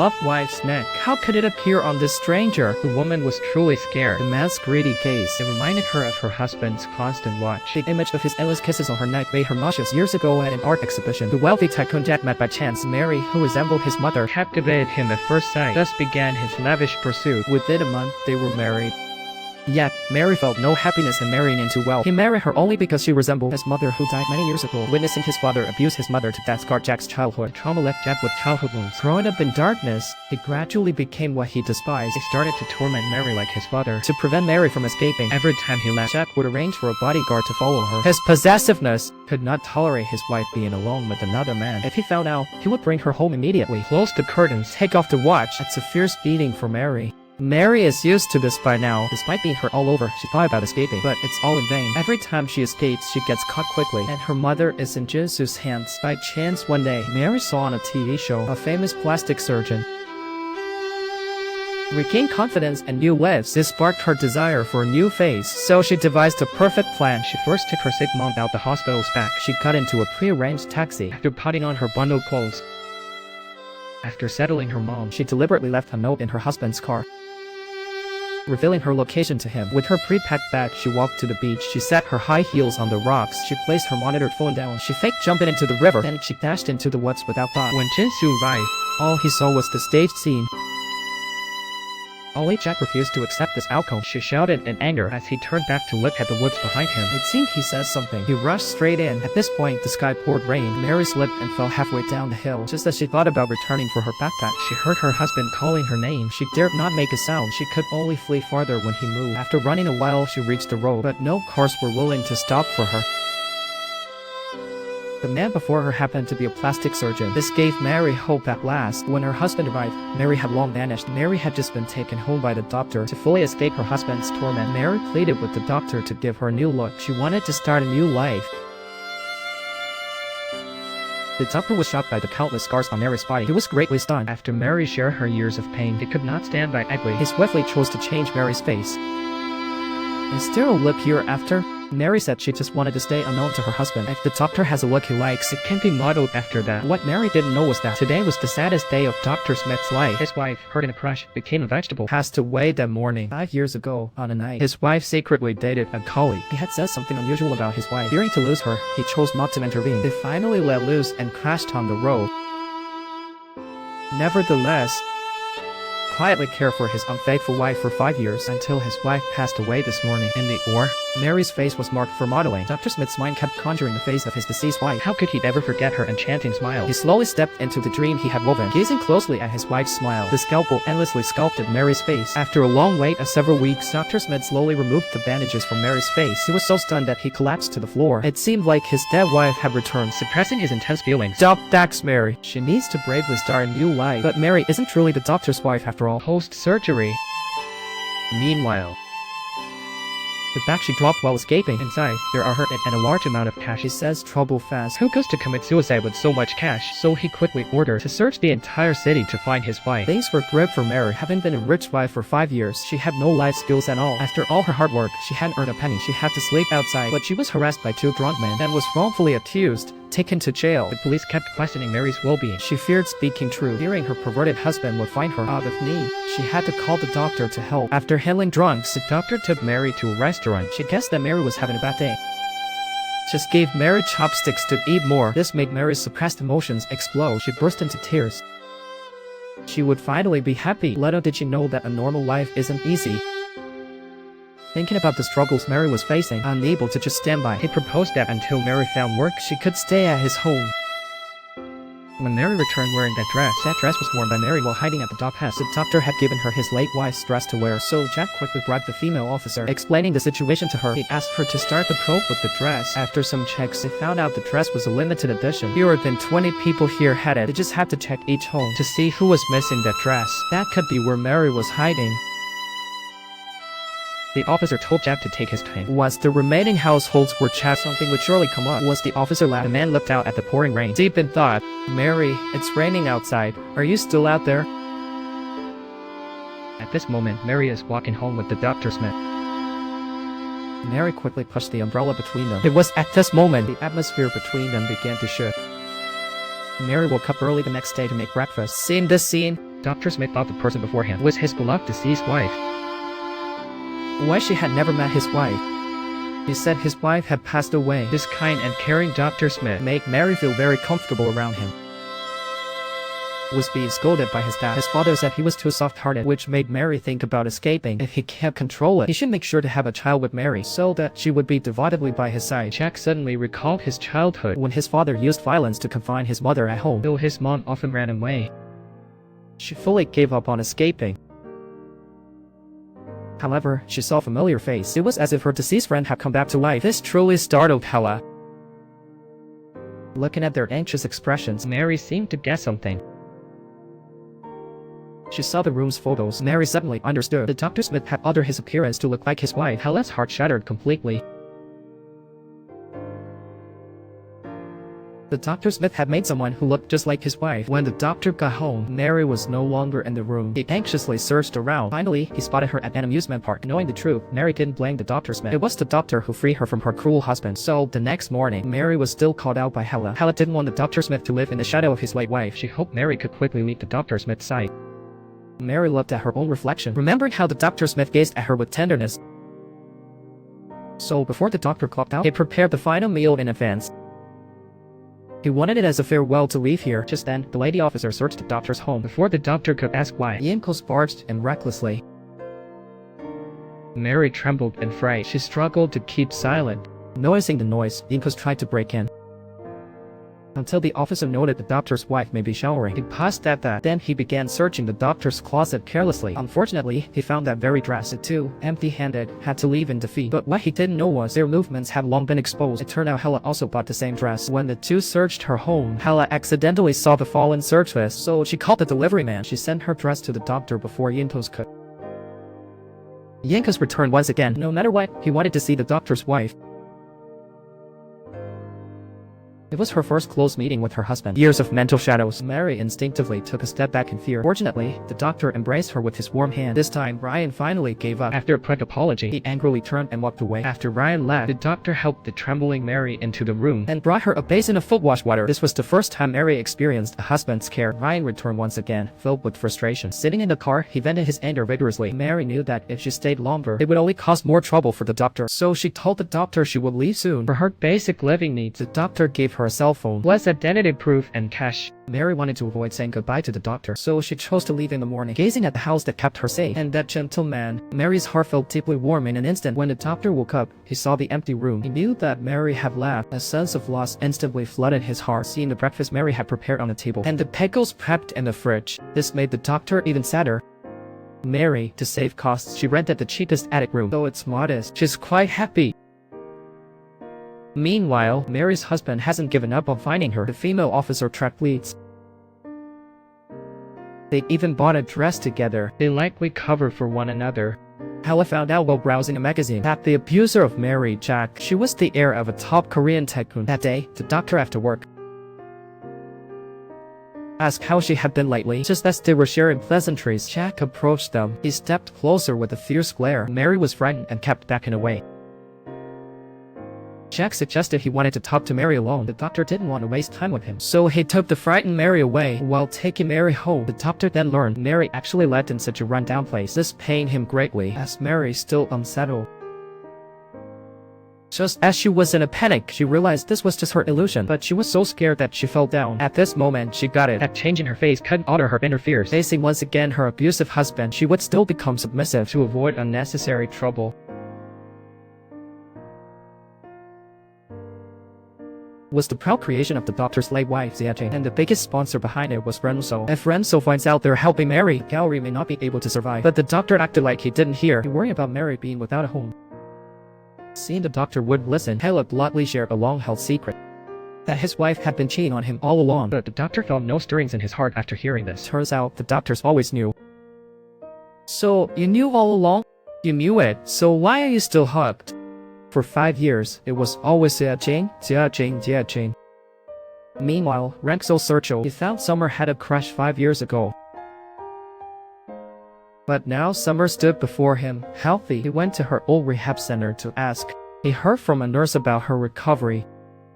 Loved wife's neck. How could it appear on this stranger? The woman was truly scared. The man's greedy gaze. It reminded her of her husband's constant watch. The image of his endless kisses on her neck made her nauseous. Years ago at an art exhibition, the wealthy tycoon Jack met by chance Mary, who resembled his mother, captivated him at first sight. Thus began his lavish pursuit. Within a month, they were married. Yet, Mary felt no happiness in marrying into wealth. He married her only because she resembled his mother who died many years ago. Witnessing his father abuse his mother to death scarred Jack's childhood. Trauma left Jack with childhood wounds. Growing up in darkness, he gradually became what he despised. He started to torment Mary like his father. To prevent Mary from escaping, every time he left, Jack would arrange for a bodyguard to follow her. His possessiveness could not tolerate his wife being alone with another man. If he found out, he would bring her home immediately, close the curtains, take off the watch. It's a fierce beating for Mary. Mary is used to this by now. Despite being hurt all over, she thought about escaping, but it's all in vain. Every time she escapes, she gets caught quickly, and her mother is in Jesus' hands. By chance one day, Mary saw on a TV show a famous plastic surgeon regain confidence and new lives. This sparked her desire for a new phase, so she devised a perfect plan. She first took her sick mom out the hospital's back. She got into a pre-arranged taxi. After putting on her bundled clothes, after settling her mom, she deliberately left a note in her husband's car, revealing her location to him. With her pre-packed bag, she walked to the beach. She set her high heels on the rocks. She placed her monitored phone down. She faked jumping into the river. Then she dashed into the woods without thought. When Jinsu arrived, all he saw was the staged scene. Only Jack refused to accept this outcome. She shouted in anger as he turned back to look at the woods behind him. It seemed he said something. He rushed straight in. At this point, the sky poured rain. Mary slipped and fell halfway down the hill. Just as she thought about returning for her backpack, she heard her husband calling her name. She dared not make a sound. She could only flee farther when he moved. After running a while, she reached the road, but no cars were willing to stop for her. The man before her happened to be a plastic surgeon. This gave Mary hope at last. When her husband arrived, Mary had long vanished. Mary had just been taken home by the doctor. To fully escape her husband's torment, Mary pleaded with the doctor to give her a new look. She wanted to start a new life. The doctor was shocked by the countless scars on Mary's body. He was greatly stunned. After Mary shared her years of pain, he could not stand by idly. He swiftly chose to change Mary's face. Is there a look hereafter? Mary said she just wanted to stay unknown to her husband. If the doctor has a look he likes, it can be modeled after that. What Mary didn't know was that today was the saddest day of Dr. Smith's life. His wife, hurt in a crush, became a vegetable. Passed away that morning. 5 years ago, on a night, his wife secretly dated a colleague. He had said something unusual about his wife. Fearing to lose her, he chose not to intervene. They finally let loose and crashed on the road. Nevertheless, quietly cared for his unfaithful wife for 5 years until his wife passed away this morning. In the OR, Mary's face was marked for modeling. Dr. Smith's mind kept conjuring the face of his deceased wife. How could he ever forget her enchanting smile? He slowly stepped into the dream he had woven. Gazing closely at his wife's smile, the scalpel endlessly sculpted Mary's face. After a long wait of several weeks, Dr. Smith slowly removed the bandages from Mary's face. He was so stunned that he collapsed to the floor. It seemed like his dead wife had returned, suppressing his intense feelings. That's Mary. She needs to bravely start a new life. But Mary isn't truly the doctor's wife after all. Post-surgery. Meanwhile, the bag she dropped while escaping. Inside, there are her and a large amount of cash. She says trouble fast. Who goes to commit suicide with so much cash? So he quickly ordered to search the entire city to find his wife. Things were grim for Mary. Having been a rich wife for 5 years, she had no life skills at all. After all her hard work, she hadn't earned a penny. She had to sleep outside, but she was harassed by 2 drunk men and was wrongfully accused, taken to jail. The police kept questioning Mary's well-being. She feared speaking true, fearing her perverted husband would find her out of need. She had to call the doctor to help. After handling drunks, the doctor took Mary to a restaurant. She guessed that Mary was having a bad day. Just gave Mary chopsticks to eat more. This made Mary's suppressed emotions explode. She burst into tears. She would finally be happy. Little did she know that a normal life isn't easy. Thinking about the struggles Mary was facing, unable to just stand by, he proposed that until Mary found work, she could stay at his home. When Mary returned wearing that dress was worn by Mary while hiding at the dock house. The doctor had given her his late wife's dress to wear, so Jack quickly bribed the female officer. Explaining the situation to her, he asked her to start the probe with the dress. After some checks, they found out the dress was a limited edition. Fewer than 20 people here had it. They just had to check each home to see who was missing that dress. That could be where Mary was hiding. The officer told Jack to take his time. Once the remaining households were checked, something would surely come up. Once the officer left, the man looked out at the pouring rain. Deep in thought, Mary, it's raining outside. Are you still out there? At this moment, Mary is walking home with the Dr. Smith. Mary quickly pushed the umbrella between them. It was at this moment the atmosphere between them began to shift. Mary woke up early the next day to make breakfast. Seeing this scene, Dr. Smith thought the person before him was his beloved deceased wife. Why she had never met his wife? He said his wife had passed away. This kind and caring Dr. Smith made Mary feel very comfortable around him. Was being scolded by his dad. His father said he was too soft-hearted, which made Mary think about escaping. If he can't control it, he should make sure to have a child with Mary so that she would be devotedly by his side. Jack suddenly recalled his childhood when his father used violence to confine his mother at home, though his mom often ran away. She fully gave up on escaping. However, she saw a familiar face. It was as if her deceased friend had come back to life. This truly startled Hella. Looking at their anxious expressions, Mary seemed to guess something. She saw the room's photos. Mary suddenly understood that Dr. Smith had altered his appearance to look like his wife. Hella's heart shattered completely. The Dr. Smith had made someone who looked just like his wife. When the doctor got home, Mary was no longer in the room. He anxiously searched around. Finally, he spotted her at an amusement park. Knowing the truth, Mary didn't blame the Dr. Smith. It was the doctor who freed her from her cruel husband. So, the next morning, Mary was still called out by Hella. Hella didn't want the Dr. Smith to live in the shadow of his late wife. She hoped Mary could quickly leave the Dr. Smith's side. Mary looked at her own reflection, remembering how the Dr. Smith gazed at her with tenderness. So, before the doctor clocked out, he prepared the final meal in advance. He wanted it as a farewell to leave here. Just then, the lady officer searched the doctor's home. Before the doctor could ask why, Yinkos barged in recklessly. Mary trembled and frightened. She struggled to keep silent. Noticing the noise, Yinkos tried to break in. Until the officer noted the doctor's wife may be showering. He paused at that. Then he began searching the doctor's closet carelessly. Unfortunately, he found that very dress. It too, empty-handed, had to leave in defeat. But what he didn't know was their movements had long been exposed. It turned out Hella also bought the same dress. When the two searched her home, Hella accidentally saw the fallen search list, so she called the delivery man. She sent her dress to the doctor before Yinkos could. Yinkos returned once again. No matter what, he wanted to see the doctor's wife. It was her first close meeting with her husband. Years of mental shadows. Mary instinctively took a step back in fear. Fortunately, the doctor embraced her with his warm hand. This time, Ryan finally gave up. After a quick apology, he angrily turned and walked away. After Ryan left, the doctor helped the trembling Mary into the room and brought her a basin of foot wash water. This was the first time Mary experienced a husband's care. Ryan returned once again, filled with frustration. Sitting in the car, he vented his anger vigorously. Mary knew that if she stayed longer, it would only cause more trouble for the doctor. So she told the doctor she would leave soon. For her basic living needs, the doctor gave her a cell phone, plus identity proof and cash. Mary wanted to avoid saying goodbye to the doctor, so she chose to leave in the morning, gazing at the house that kept her safe and that gentleman. Mary's heart felt deeply warm in an instant. When the doctor woke up, he saw the empty room. He knew that Mary had left. A sense of loss instantly flooded his heart, seeing the breakfast Mary had prepared on the table and the pickles prepped in the fridge. This made the doctor even sadder. Mary, to save costs, she rented the cheapest attic room. Though it's modest, she's quite happy. Meanwhile, Mary's husband hasn't given up on finding her. The female officer tracked leads. They even bought a dress together. They likely covered for one another. Hella found out while browsing a magazine that the abuser of Mary, Jack, she was the heir of a top Korean tycoon. That day, the doctor after work asked how she had been lately. Just as they were sharing pleasantries, Jack approached them. He stepped closer with a fierce glare. Mary was frightened and kept backing away. Jack suggested he wanted to talk to Mary alone. The doctor didn't want to waste time with him, so he took the frightened Mary away. While taking Mary home, the doctor then learned Mary actually lived in such a rundown place. This pained him greatly, as Mary still unsettled. Just as she was in a panic, she realized this was just her illusion, but she was so scared that she fell down. At this moment, she got it. That change in her face couldn't alter her inner fears. Facing once again her abusive husband, she would still become submissive to avoid unnecessary trouble. Was the proud creation of the doctor's late wife, Jing, and the biggest sponsor behind it was Renzo. If Renzo finds out they're helping Mary, Gallery may not be able to survive. But the doctor acted like he didn't hear. He worried about Mary being without a home. Seeing the doctor would listen, Hella bluntly shared a long-held secret that his wife had been cheating on him all along. But the doctor felt no stirrings in his heart after hearing this. Turns out, the doctors always knew. So, you knew all along? You knew it, so why are you still hooked? For 5 years, it was always Jia. Meanwhile, Renzo Sergio, he found Summer had a crush 5 years ago. But now Summer stood before him, healthy. He went to her old rehab center to ask. He heard from a nurse about her recovery.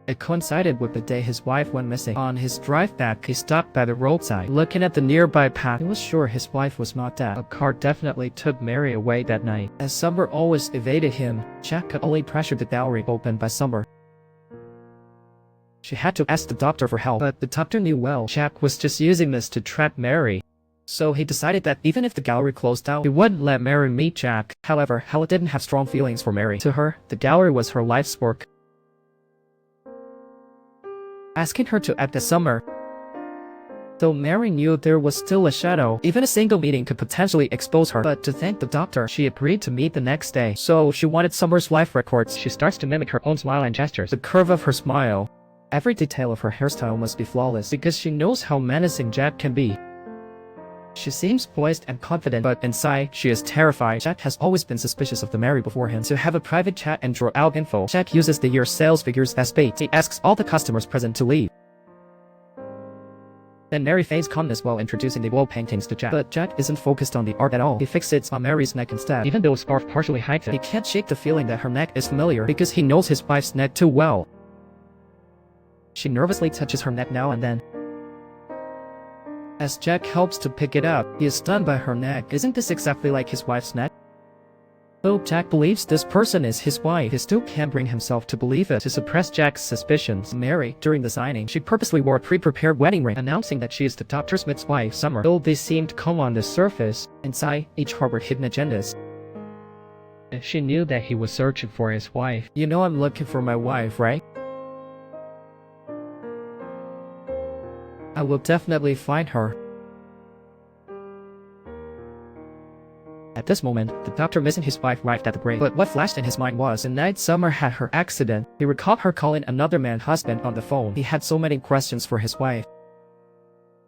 It coincided with the day his wife went missing. On his drive back, he stopped by the roadside. Looking at the nearby path, he was sure his wife was not dead. A car definitely took Mary away that night. As Summer always evaded him, Jack could only pressure the gallery open by Summer. She had to ask the doctor for help, but the doctor knew well Jack was just using this to trap Mary. So he decided that even if the gallery closed down, he wouldn't let Mary meet Jack. However, Hella didn't have strong feelings for Mary. To her, the gallery was her life's work. Asking her to act as Summer. Though Mary knew there was still a shadow, even a single meeting could potentially expose her. But to thank the doctor, she agreed to meet the next day. So she wanted Summer's life records. She starts to mimic her own smile and gestures. The curve of her smile. Every detail of her hairstyle must be flawless because she knows how menacing Jack can be. She seems poised and confident, but inside, she is terrified. Jack has always been suspicious of the Mary beforehand. To have a private chat and draw out info, Jack uses the year's sales figures as bait. He asks all the customers present to leave. Then Mary feigns calmness while introducing the wall paintings to Jack. But Jack isn't focused on the art at all. He fixates on Mary's neck instead. Even though a scarf partially hides it, he can't shake the feeling that her neck is familiar because he knows his wife's neck too well. She nervously touches her neck now and then. As Jack helps to pick it up, he is stunned by her neck. Isn't this exactly like his wife's neck? Though Jack believes this person is his wife, he still can't bring himself to believe it. To suppress Jack's suspicions, Mary, during the signing, she purposely wore a pre-prepared wedding ring, announcing that she is the Dr. Smith's wife, Summer. Though they seemed calm on the surface, inside, each harbored hidden agendas. She knew that he was searching for his wife. You know I'm looking for my wife, right? I will definitely find her. At this moment, the doctor missing his wife arrived at the grave. But what flashed in his mind was, the night Summer had her accident, he recalled her calling another man's husband on the phone. He had so many questions for his wife.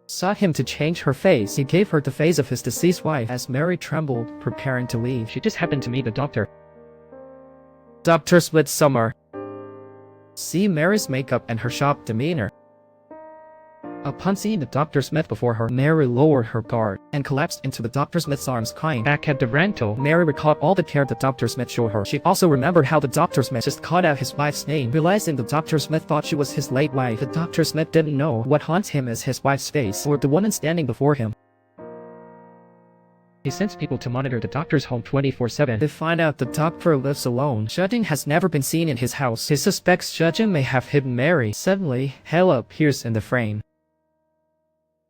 Sought him to change her face. He gave her the face of his deceased wife. As Mary trembled, preparing to leave, she just happened to meet the doctor. Dr. Smith Summer. See Mary's makeup and her shocked demeanor. Upon seeing the Dr. Smith before her, Mary lowered her guard and collapsed into the Dr. Smith's arms, crying. Back at the rental, Mary recalled all the care the Dr. Smith showed her. She also remembered how the Dr. Smith just called out his wife's name. Realizing the Dr. Smith thought she was his late wife, the Dr. Smith didn't know what haunts him is his wife's face, or the woman standing before him. He sends people to monitor the doctor's home 24/7. They find out the doctor lives alone. Judging has never been seen in his house. He suspects Judging may have hidden Mary. Suddenly, Hella appears in the frame.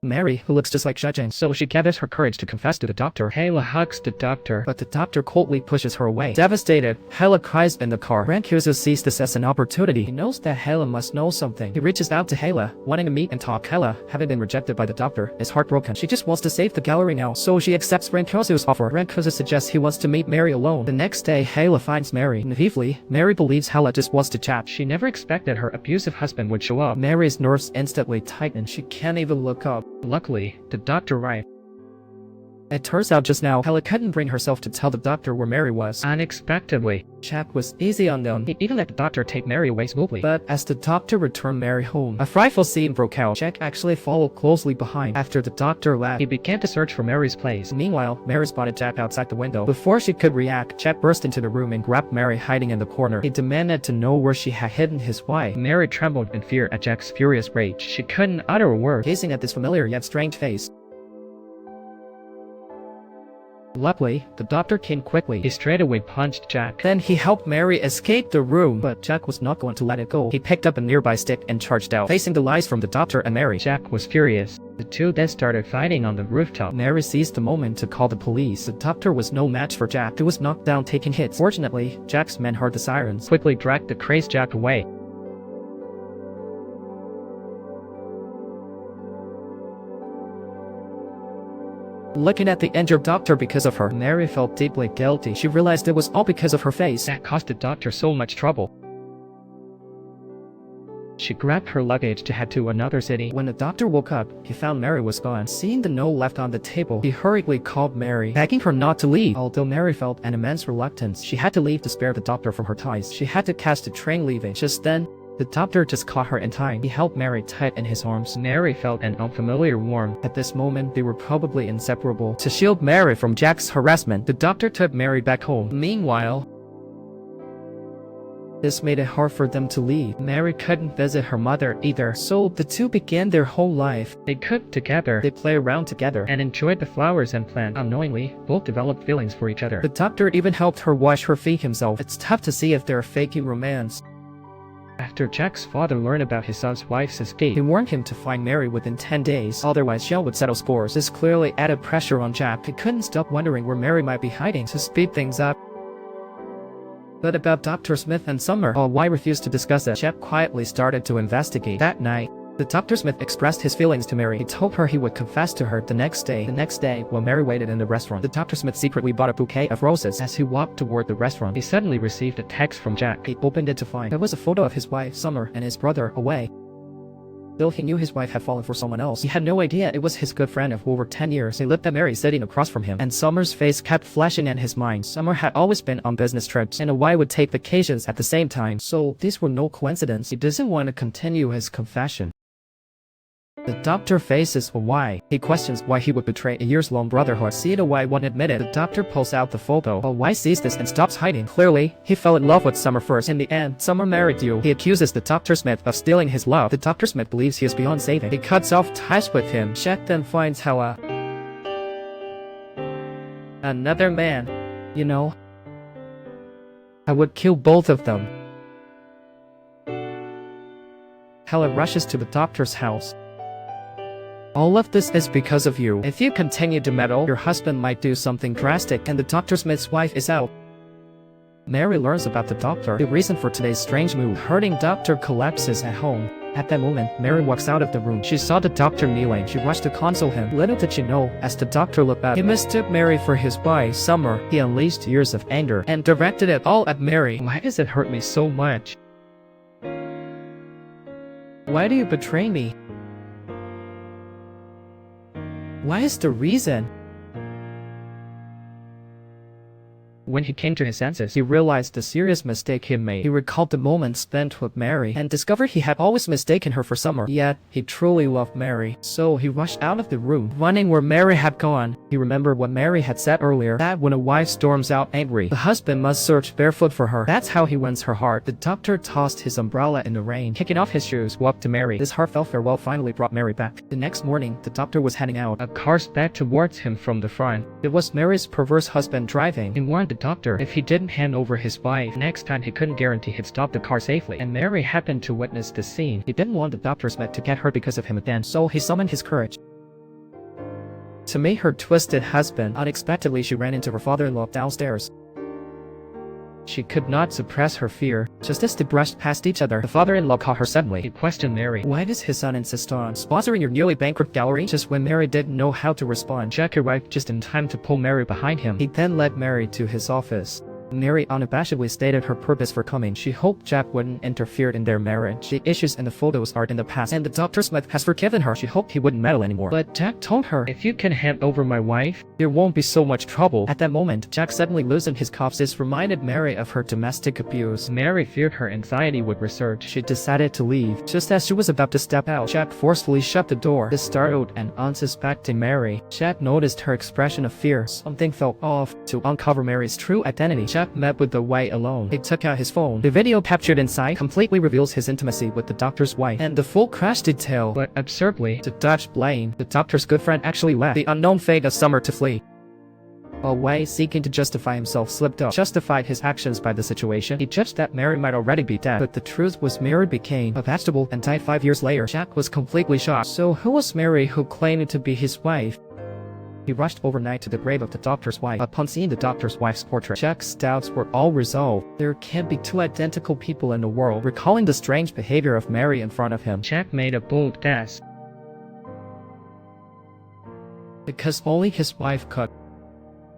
Mary, who looks just like Judging, so she gathers her courage to confess to the doctor. Hela hugs the doctor, but the doctor coldly pushes her away. Devastated, Hela cries in the car. Rancuso sees this as an opportunity. He knows that Hela must know something. He reaches out to Hela, wanting to meet and talk. Hela, having been rejected by the doctor, is heartbroken. She just wants to save the gallery now, so she accepts Rancuso's offer. Rancuso suggests he wants to meet Mary alone. The next day, Hela finds Mary. Naively, Mary believes Hela just wants to chat. She never expected her abusive husband would show up. Mary's nerves instantly tighten. She can't even look up. Luckily, the doctor arrived. It turns out just now, Hela couldn't bring herself to tell the doctor where Mary was. Unexpectedly, Jack was easy on them. He even let the doctor take Mary away smoothly. But as the doctor returned Mary home, a frightful scene broke out. Jack actually followed closely behind. After the doctor left, he began to search for Mary's place. Meanwhile, Mary spotted Jack outside the window. Before she could react, Jack burst into the room and grabbed Mary hiding in the corner. He demanded to know where she had hidden his wife. Mary trembled in fear at Jack's furious rage. She couldn't utter a word, gazing at this familiar yet strange face. Luckily, the doctor came quickly. He straightaway punched Jack. Then he helped Mary escape the room, but Jack was not going to let it go. He picked up a nearby stick and charged out, facing the lies from the doctor and Mary. Jack was furious. The two then started fighting on the rooftop. Mary seized the moment to call the police. The doctor was no match for Jack. He was knocked down taking hits. Fortunately, Jack's men heard the sirens, quickly dragged the crazed Jack away. Looking at the injured doctor because of her, Mary felt deeply guilty. She realized it was all because of her face that caused the doctor so much trouble. She grabbed her luggage to head to another city. When the doctor woke up, he found Mary was gone. Seeing the note left on the table, he hurriedly called Mary, begging her not to leave. Although Mary felt an immense reluctance, she had to leave to spare the doctor from her ties. She had to catch the train leaving. Just then, the doctor just caught her in time. He held Mary tight in his arms. Mary felt an unfamiliar warmth. At this moment, they were probably inseparable. To shield Mary from Jack's harassment, the doctor took Mary back home. Meanwhile, This made it hard for them to leave. Mary couldn't visit her mother either, so the two began their whole life. They cooked together, they played around together, and enjoyed the flowers and plants. Unknowingly, both developed feelings for each other. The doctor even helped her wash her feet himself. It's tough to see if they're faking romance. After Jack's father learned about his son's wife's escape, he warned him to find Mary within 10 days, otherwise Shell would settle scores. This clearly added pressure on Jack. He couldn't stop wondering where Mary might be hiding to speed things up. But about Dr. Smith and Summer, why refused to discuss it? Jack quietly started to investigate. That night, the Dr. Smith expressed his feelings to Mary. He told her he would confess to her the next day. While Mary waited in the restaurant, the Dr. Smith secretly bought a bouquet of roses. As he walked toward the restaurant, he suddenly received a text from Jack. He opened it to find there was a photo of his wife, Summer, and his brother, away. Though he knew his wife had fallen for someone else, he had no idea it was his good friend of over 10 years. He looked at Mary sitting across from him, and Summer's face kept flashing in his mind. Summer had always been on business trips, and Hawaii would take vacations at the same time, so these were no coincidence. He doesn't want to continue his confession. The doctor faces Hawaii. He questions why he would betray a years-long brotherhood. See it, Hawaii won't admit it. The doctor pulls out the photo. Hawaii sees this and stops hiding. Clearly, he fell in love with Summer first. In the end, Summer married you. He accuses the Dr. Smith of stealing his love. The Dr. Smith believes he is beyond saving. He cuts off ties with him. Jack then finds how another man. You know, I would kill both of them. Hella rushes to the doctor's house. All of this is because of you. If you continue to meddle, your husband might do something drastic, and the Dr. Smith's wife is out. Mary learns about the doctor, the reason for today's strange move. Hurting doctor collapses at home. At that moment, Mary walks out of the room. She saw the doctor kneeling. She rushed to console him. Little did she know, as the doctor looked up, he mistook Mary for his wife, Summer. He unleashed years of anger and directed it all at Mary. Why does it hurt me so much? Why do you betray me? What is the reason? When he came to his senses, he realized the serious mistake he made. He recalled the moments spent with Mary and discovered he had always mistaken her for Summer. Yet, he truly loved Mary. So he rushed out of the room, running where Mary had gone. He remembered what Mary had said earlier, that when a wife storms out angry, the husband must search barefoot for her. That's how he wins her heart. The doctor tossed his umbrella in the rain. Kicking off his shoes, walked to Mary. This heartfelt farewell finally brought Mary back. The next morning, the doctor was heading out. A car sped towards him from the front. It was Mary's perverse husband driving. He warned the doctor if he didn't hand over his wife next time, he couldn't guarantee he'd stop the car safely. And Mary happened to witness the scene. He didn't want the Dr. Smith to get hurt because of him again, so he summoned his courage. To meet her twisted husband, unexpectedly she ran into her father-in-law downstairs. She could not suppress her fear. Just as they brushed past each other, the father-in-law caught her suddenly. He questioned Mary. Why does his son insist on sponsoring your nearly bankrupt gallery? Just when Mary didn't know how to respond, Jack arrived just in time to pull Mary behind him. He then led Mary to his office. Mary unabashedly stated her purpose for coming. She hoped Jack wouldn't interfere in their marriage. The issues in the photos are in the past, and the Dr. Smith has forgiven her. She hoped he wouldn't meddle anymore. But Jack told her, if you can hand over my wife, there won't be so much trouble. At that moment, Jack suddenly loosened his cuffs. This reminded Mary of her domestic abuse. Mary feared her anxiety would resurge. She decided to leave. Just as she was about to step out, Jack forcefully shut the door. This startled and unsuspecting Mary. Jack noticed her expression of fear. Something felt off. To uncover Mary's true identity, Jack met with the wife alone. He took out his phone. The video captured inside completely reveals his intimacy with the doctor's wife and the full crash detail. But absurdly, to dodge blame, the doctor's good friend actually left the unknown fate of Summer to flee. Wei, seeking to justify himself, slipped up, justified his actions by the situation. He judged that Mary might already be dead, but the truth was Mary became a vegetable and died 5 years later. Jack was completely shocked. So who was Mary who claimed to be his wife? He rushed overnight to the grave of the doctor's wife. Upon seeing the doctor's wife's portrait, Jack's doubts were all resolved. There can't be two identical people in the world. Recalling the strange behavior of Mary in front of him, Jack made a bold guess. Because only his wife could.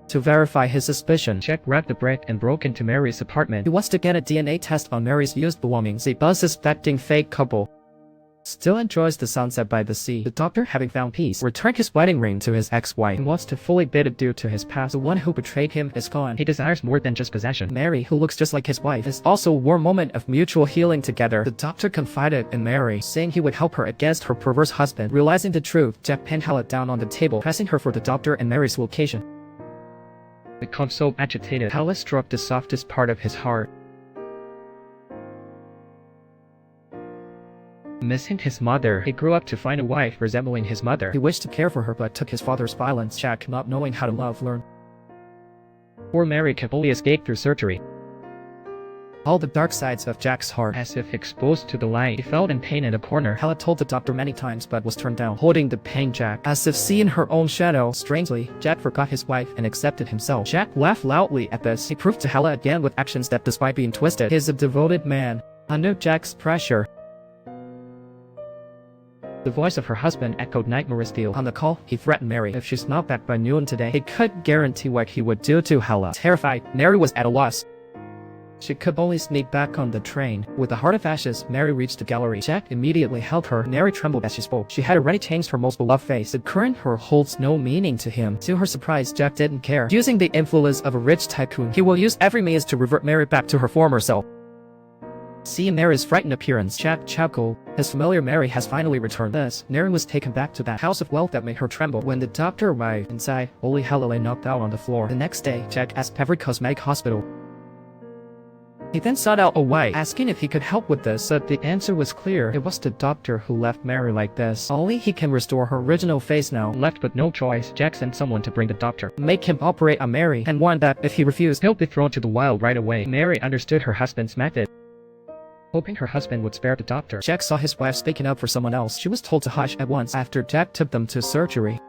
To verify his suspicion, Jack grabbed the brick and broke into Mary's apartment. He wants to get a DNA test on Mary's used belongings. A unsuspecting fake couple still enjoys the sunset by the sea. The doctor, having found peace, returned his wedding ring to his ex-wife. He wants to fully bid adieu to his past. The one who betrayed him is gone. He desires more than just possession. Mary, who looks just like his wife, is also a warm moment of mutual healing together. The doctor confided in Mary, saying he would help her against her perverse husband. Realizing the truth, Jack pinned Helen down on the table, pressing her for the doctor and Mary's location. Become so agitated, Helen struck the softest part of his heart. missing his mother. He grew up to find a wife resembling his mother. He wished to care for her but took his father's violence. Jack, not knowing how to love, learned. Poor Mary could only escape through surgery. All the dark sides of Jack's heart, as if exposed to the light, he felt in pain in a corner. Hella told the doctor many times but was turned down, holding the pain Jack, as if seeing her own shadow. Strangely, Jack forgot his wife and accepted himself. Jack laughed loudly at this. He proved to Hella again with actions that despite being twisted, he is a devoted man. Under Jack's pressure, the voice of her husband echoed nightmare steel. On the call, he threatened Mary. If she's not back by noon today, he could guarantee what he would do to Hella. Terrified, Mary was at a loss. She could only sneak back on the train. With a heart of ashes, Mary reached the gallery. Jack immediately held her. Mary trembled as she spoke. She had already changed her most beloved face. The current her holds no meaning to him. To her surprise, Jack didn't care. Using the influence of a rich tycoon, he will use every means to revert Mary back to her former self. Seeing Mary's frightened appearance, Jack chuckled. His familiar Mary has finally returned. Thus, Mary was taken back to that house of wealth that made her tremble. When the doctor arrived inside, only Hella lay knocked out on the floor. The next day, Jack asked every cosmetic hospital. He then sought out a wife, asking if he could help with this, but the answer was clear. It was the doctor who left Mary like this. Only he can restore her original face now. Left with no choice, Jack sent someone to bring the doctor, make him operate on Mary, and warned that if he refused, he'll be thrown to the wild right away. Mary understood her husband's method. Hoping her husband would spare the doctor, Jack saw his wife speaking up for someone else. She was told to hush at once after Jack took them to surgery.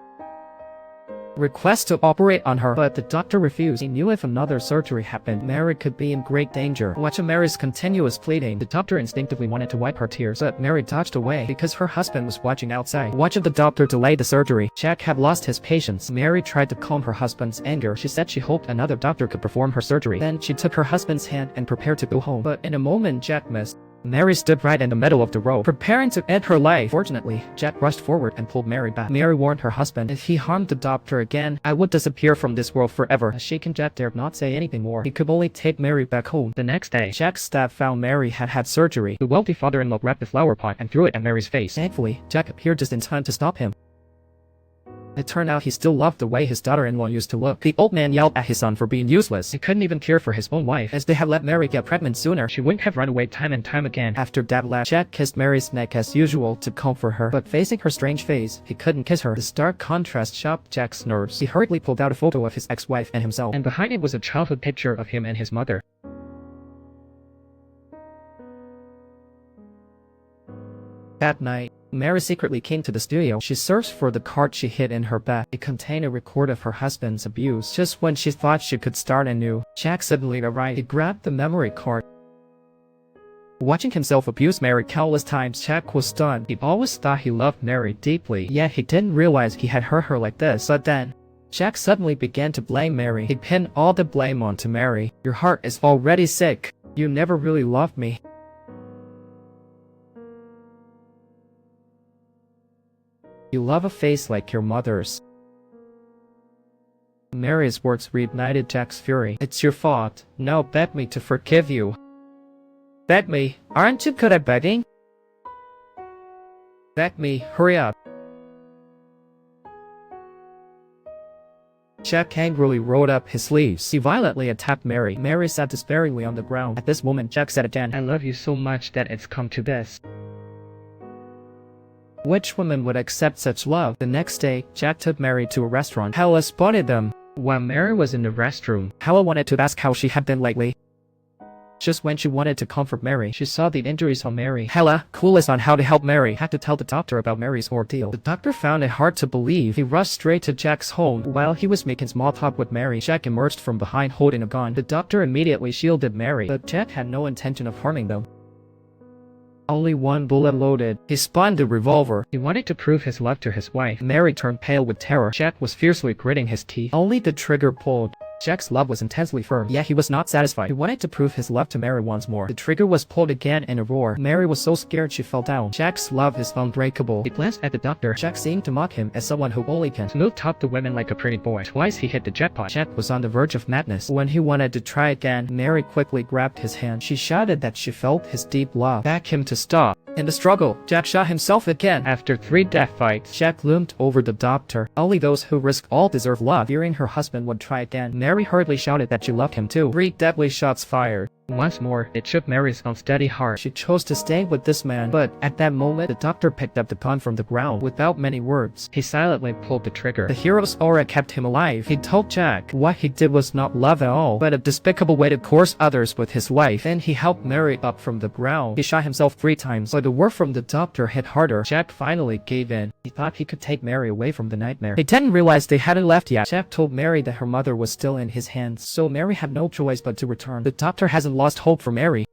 Request to operate on her, but the doctor refused. He knew if another surgery happened, Mary could be in great danger. Watching Mary's continuous pleading, the doctor instinctively wanted to wipe her tears, but Mary dodged away because her husband was watching outside. Watching the doctor delay the surgery, Jack had lost his patience. Mary tried to calm her husband's anger. She said she hoped another doctor could perform her surgery. Then she took her husband's hand and prepared to go home. But in a moment, Jack missed. Mary stood right in the middle of the road, preparing to end her life. Fortunately, Jack rushed forward and pulled Mary back. Mary warned her husband, if he harmed the doctor again, I would disappear from this world forever. A shaken Jack dared not say anything more. He could only take Mary back home. The next day, Jack's staff found Mary had had surgery. The wealthy father-in-law grabbed the flower pot and threw it at Mary's face. Thankfully, Jack appeared just in time to stop him. It turned out he still loved the way his daughter-in-law used to look. The old man yelled at his son for being useless. He couldn't even care for his own wife. As they had let Mary get pregnant sooner, she wouldn't have run away time and time again. After Dad left, Jack kissed Mary's neck as usual to comfort her, but facing her strange face, he couldn't kiss her. The stark contrast shocked Jack's nerves. He hurriedly pulled out a photo of his ex-wife and himself, and behind it was a childhood picture of him and his mother. That night, Mary secretly came to the studio. She searched for the card she hid in her bag. It contained a record of her husband's abuse. Just when she thought she could start anew, Jack suddenly arrived. He grabbed the memory card. Watching himself abuse Mary countless times, Jack was stunned. He always thought he loved Mary deeply, yet he didn't realize he had hurt her like this. But then, Jack suddenly began to blame Mary. He pinned all the blame onto Mary. Your heart is already sick. You never really loved me. You love a face like your mother's. Mary's words reignited Jack's fury. It's your fault. Now beg me to forgive you. Beg me. Aren't you good at begging? Beg me. Hurry up. Jack angrily rolled up his sleeves. He violently attacked Mary. Mary sat despairingly on the ground. At this moment, Jack said again, I love you so much that it's come to this. Which woman would accept such love? The next day, Jack took Mary to a restaurant. Hella spotted them. While Mary was in the restroom, Hella wanted to ask how she had been lately. Just when she wanted to comfort Mary, she saw the injuries on Mary. Hella, clueless on how to help Mary, had to tell the doctor about Mary's ordeal. The doctor found it hard to believe. He rushed straight to Jack's home. While he was making small talk with Mary, Jack emerged from behind holding a gun. The doctor immediately shielded Mary, but Jack had no intention of harming them. Only one bullet loaded. He spun the revolver. He wanted to prove his love to his wife. Mary turned pale with terror. Jack was fiercely gritting his teeth. Only the trigger pulled. Jack's love was intensely firm, yet he was not satisfied. He wanted to prove his love to Mary once more. The trigger was pulled again in a roar. Mary was so scared she fell down. Jack's love is unbreakable. He glanced at the doctor. Jack seemed to mock him as someone who only can smooth talk to women like a pretty boy. Twice he hit the jackpot. Jack was on the verge of madness. When he wanted to try again, Mary quickly grabbed his hand. She shouted that she felt his deep love. Begged him to stop. In the struggle, Jack shot himself again. After 3 death fights, Jack loomed over the doctor. Only those who risk all deserve love. Fearing her husband would try again, Mary hurriedly shouted that she loved him too. 3 deadly shots fired. Once more, it shook Mary's unsteady heart. She chose to stay with this man, but at that moment, the doctor picked up the gun from the ground without many words. He silently pulled the trigger. The hero's aura kept him alive. He told Jack what he did was not love at all, but a despicable way to coerce others with his wife. Then he helped Mary up from the ground. He shot himself 3 times, but the word from the doctor hit harder. Jack finally gave in. He thought he could take Mary away from the nightmare. He didn't realize they hadn't left yet. Jack told Mary that her mother was still in his hands, so Mary had no choice but to return. The doctor hasn't lost hope for Mary,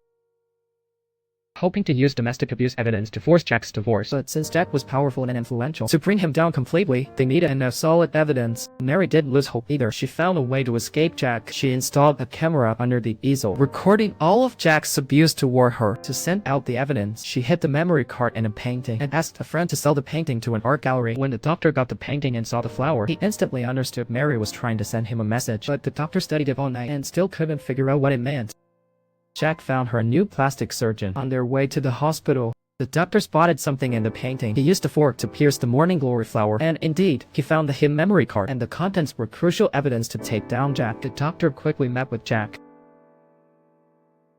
hoping to use domestic abuse evidence to force Jack's divorce. But since Jack was powerful and influential, to bring him down completely, they needed enough solid evidence. Mary didn't lose hope either. She found a way to escape Jack. She installed a camera under the easel, recording all of Jack's abuse toward her. To send out the evidence, she hid the memory card in a painting and asked a friend to sell the painting to an art gallery. When the doctor got the painting and saw the flower, he instantly understood Mary was trying to send him a message. But the doctor studied it all night and still couldn't figure out what it meant. Jack found her a new plastic surgeon. On their way to the hospital, the doctor spotted something in the painting. He used a fork to pierce the morning glory flower, and indeed, he found the hidden memory card, and the contents were crucial evidence to take down Jack. The doctor quickly met with Jack,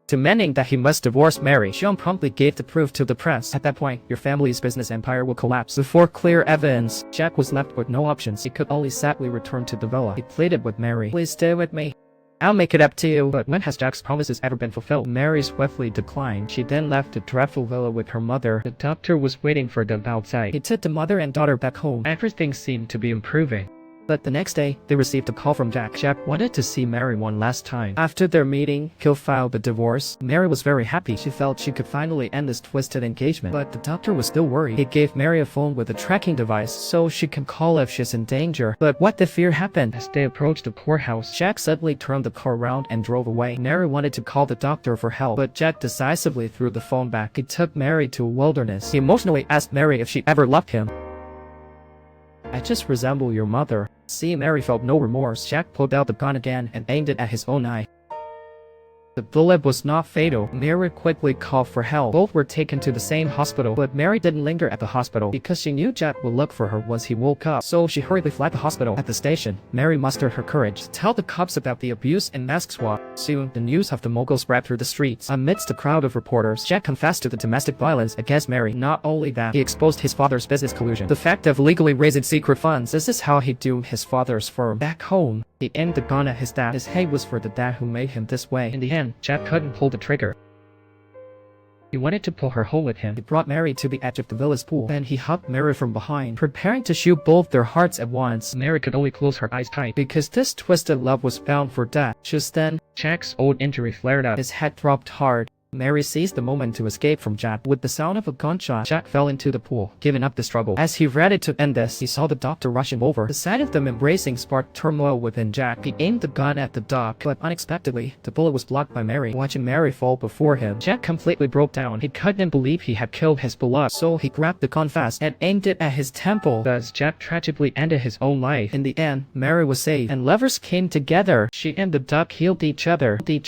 demanding that he must divorce Mary. Sean promptly gave the proof to the press. At that point, your family's business empire will collapse. Before clear evidence, Jack was left with no options. He could only sadly return to the villa. He pleaded with Mary, "Please stay with me. I'll make it up to you." But when has Jack's promises ever been fulfilled? Mary swiftly declined. She then left the dreadful villa with her mother. The doctor was waiting for them outside. He took the mother and daughter back home. Everything seemed to be improving. But the next day, they received a call from Jack. Jack wanted to see Mary one last time. After their meeting, he filed the divorce. Mary was very happy. She felt she could finally end this twisted engagement. But the doctor was still worried. He gave Mary a phone with a tracking device so she can call if she's in danger. But what the fear happened? As they approached the poorhouse, Jack suddenly turned the car around and drove away. Mary wanted to call the doctor for help, but Jack decisively threw the phone back. He took Mary to a wilderness. He emotionally asked Mary if she ever loved him. "I just resemble your mother." Seeing Mary felt no remorse, Jack pulled out the gun again and aimed it at his own eye. The bullet was not fatal. Mary quickly called for help. Both were taken to the same hospital, but Mary didn't linger at the hospital because she knew Jack would look for her once he woke up. So she hurriedly fled the hospital. At the station, Mary mustered her courage to tell the cops about the abuse and mask swap. Soon, the news of the mogul spread through the streets. Amidst a crowd of reporters, Jack confessed to the domestic violence against Mary. Not only that, he exposed his father's business collusion, the fact of legally raising secret funds. This is how he doomed his father's firm. Back home, he aimed the gun at his dad. His hate was for the dad who made him this way. In the end, Jack couldn't pull the trigger. He wanted to pull her home with him. He brought Mary to the edge of the villa's pool. Then he hugged Mary from behind, preparing to shoot both their hearts at once. Mary could only close her eyes tight because this twisted love was bound for death. Just then, Jack's old injury flared up. His head throbbed hard. Mary seized the moment to escape from Jack. With the sound of a gunshot, Jack fell into the pool, giving up the struggle. As he ready to end this, he saw the doctor rushing over. The sight of them embracing sparked turmoil within Jack. He aimed the gun at the doc, but unexpectedly, the bullet was blocked by Mary. Watching Mary fall before him, Jack completely broke down. He couldn't believe he had killed his beloved, so he grabbed the gun fast and aimed it at his temple. Thus, Jack tragically ended his own life. In the end, Mary was saved, and lovers came together. She and the doc healed each other.